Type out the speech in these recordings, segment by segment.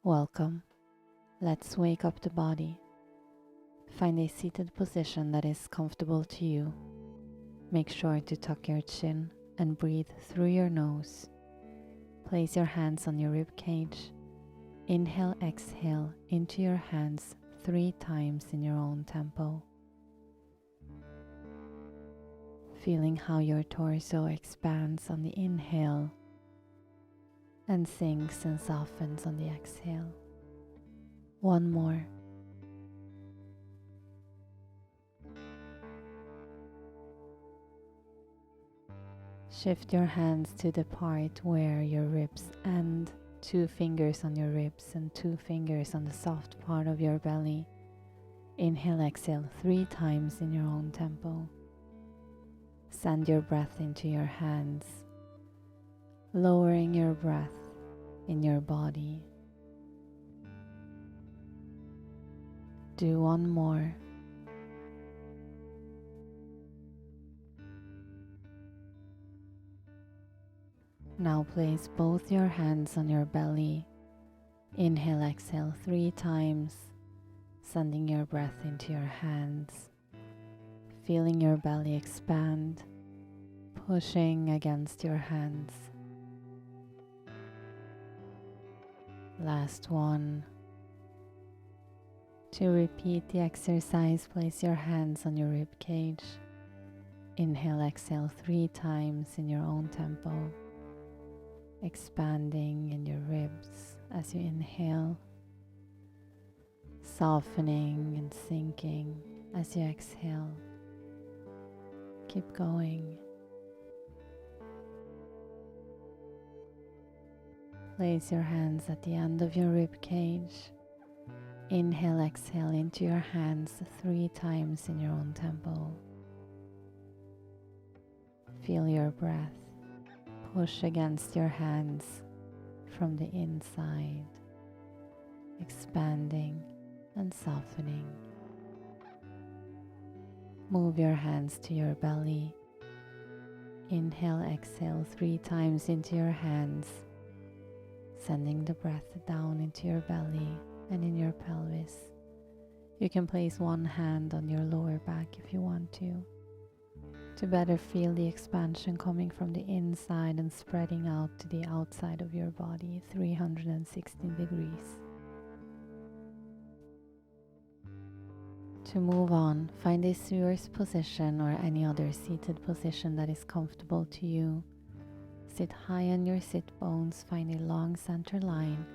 Welcome. Let's wake up the body. Find a seated position that is comfortable to you. Make sure to tuck your chin and breathe through your nose. Place your hands on your rib cage. Inhale, exhale into your hands 3 times in your own tempo. Feeling how your torso expands on the inhale and sinks and softens on the exhale. One more. Shift your hands to the part where your ribs end, 2 fingers on your ribs and 2 fingers on the soft part of your belly. Inhale, exhale 3 times in your own tempo. Send your breath into your hands, lowering your breath in your body. Do one more. Now place both your hands on your belly. Inhale, exhale 3 times, sending your breath into your hands. Feeling your belly expand, pushing against your hands. Last one. To repeat the exercise, place your hands on your rib cage. Inhale, exhale 3 times in your own tempo, expanding in your ribs as you inhale, softening and sinking as you exhale. Keep going. Place your hands at the end of your rib cage. Inhale, exhale into your hands 3 times in your own tempo. Feel your breath push against your hands from the inside, expanding and softening. Move your hands to your belly. Inhale, exhale 3 times into your hands, sending the breath down into your belly and in your pelvis. You can place one hand on your lower back if you want to better feel the expansion coming from the inside and spreading out to the outside of your body, 360 degrees. To move on, find a seated position or any other seated position that is comfortable to you. Sit high on your sit bones, find a long center line.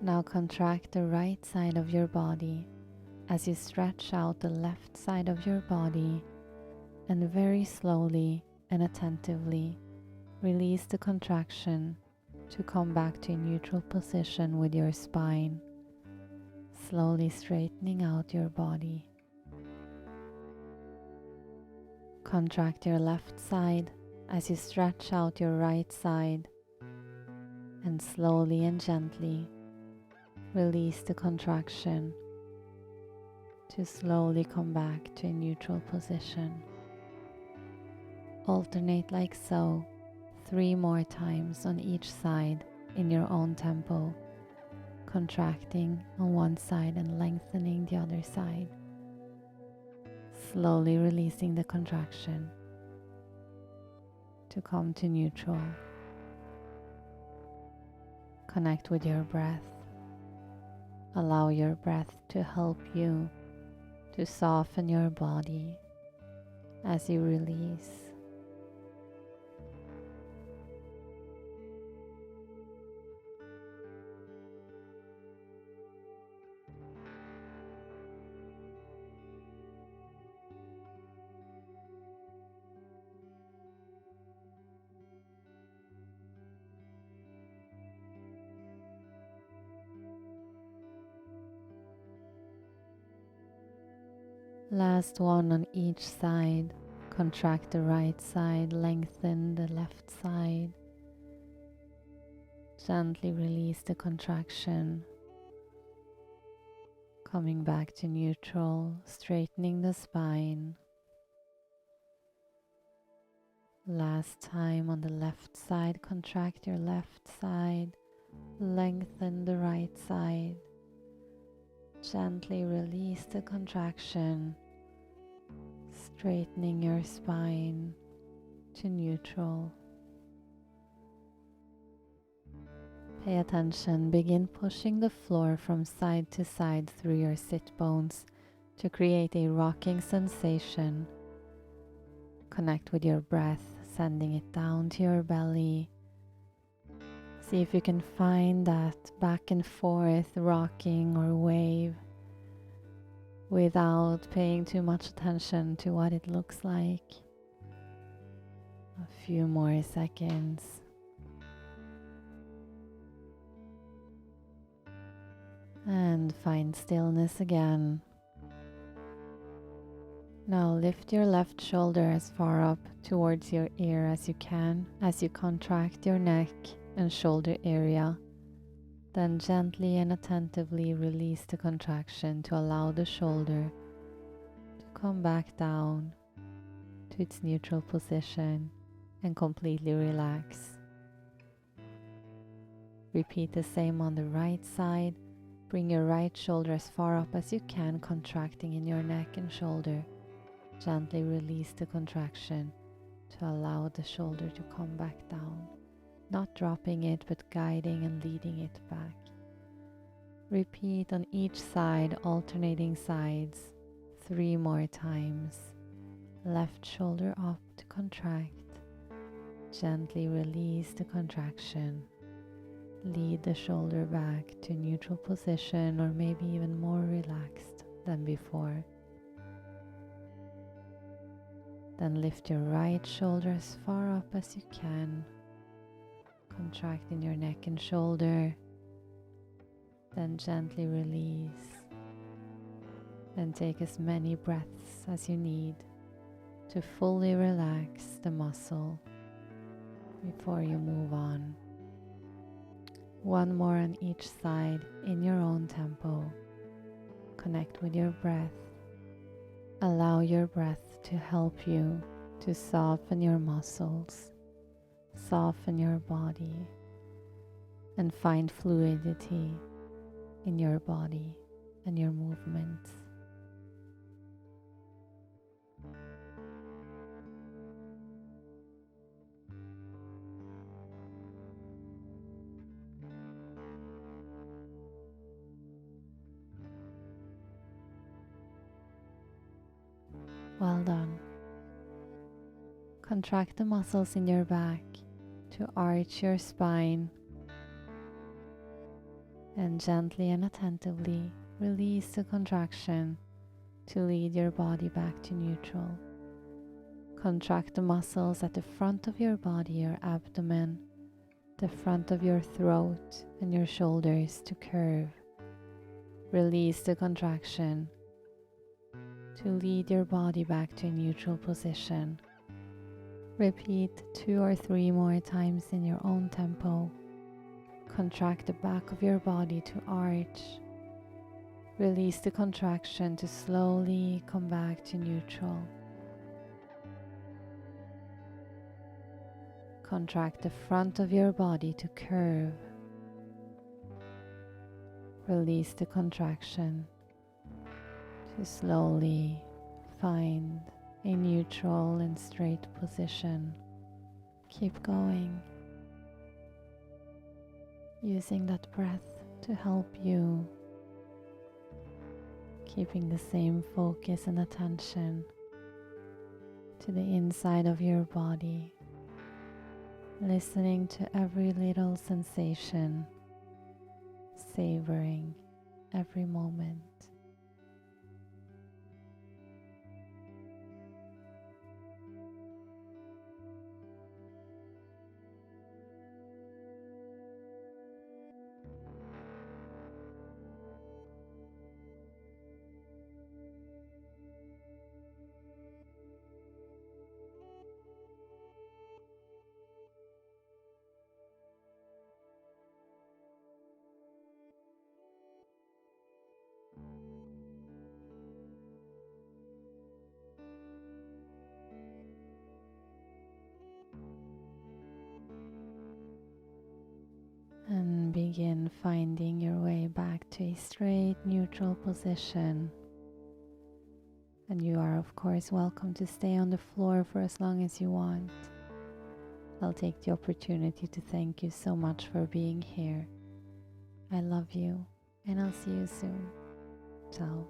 Now contract the right side of your body as you stretch out the left side of your body, and very slowly and attentively release the contraction to come back to a neutral position with your spine, slowly straightening out your body. Contract your left side as you stretch out your right side, and slowly and gently release the contraction to slowly come back to a neutral position. Alternate like so 3 more times on each side in your own tempo, contracting on one side and lengthening the other side, slowly releasing the contraction to come to neutral. Connect with your breath. Allow your breath to help you to soften your body as you release. Last one on each side. Contract the right side, lengthen the left side. Gently release the contraction. Coming back to neutral, straightening the spine. Last time on the left side, contract your left side, Lengthen the right side. Gently release the contraction, straightening your spine to neutral. Pay attention, begin pushing the floor from side to side through your sit bones to create a rocking sensation. Connect with your breath, sending it down to your belly. See if you can find that back and forth rocking or wave without paying too much attention to what it looks like. A few more seconds. And find stillness again. Now lift your left shoulder as far up towards your ear as you can as you contract your neck and shoulder area. Then gently and attentively release the contraction to allow the shoulder to come back down to its neutral position and completely relax. Repeat the same on the right side. Bring your right shoulder as far up as you can, contracting in your neck and shoulder. Gently release the contraction to allow the shoulder to come back down, not dropping it but guiding and leading it back. Repeat on each side, alternating sides, 3 more times. Left shoulder up to contract. Gently release the contraction. Lead the shoulder back to neutral position or maybe even more relaxed than before. Then lift your right shoulder as far up as you can, contracting your neck and shoulder. Then gently release and take as many breaths as you need to fully relax the muscle before you move on. 1 more on each side in your own tempo. Connect with your breath. Allow your breath to help you to soften your muscles, soften your body, and find fluidity in your body and your movements. Well done. Contract the muscles in your back to arch your spine and gently and attentively release the contraction to lead your body back to neutral. Contract the muscles at the front of your body, your abdomen, the front of your throat and your shoulders to curve. Release the contraction to lead your body back to a neutral position. Repeat 2 or 3 more times in your own tempo. Contract the back of your body to arch. Release the contraction to slowly come back to neutral. Contract the front of your body to curve. Release the contraction to slowly find a neutral and straight position. Keep going, using that breath to help you, keeping the same focus and attention to the inside of your body, listening to every little sensation, savoring every moment. begin finding your way back to a straight, neutral position. And you are, of course, welcome to stay on the floor for as long as you want. I'll take the opportunity to thank you so much for being here. I love you, and I'll see you soon. Ciao.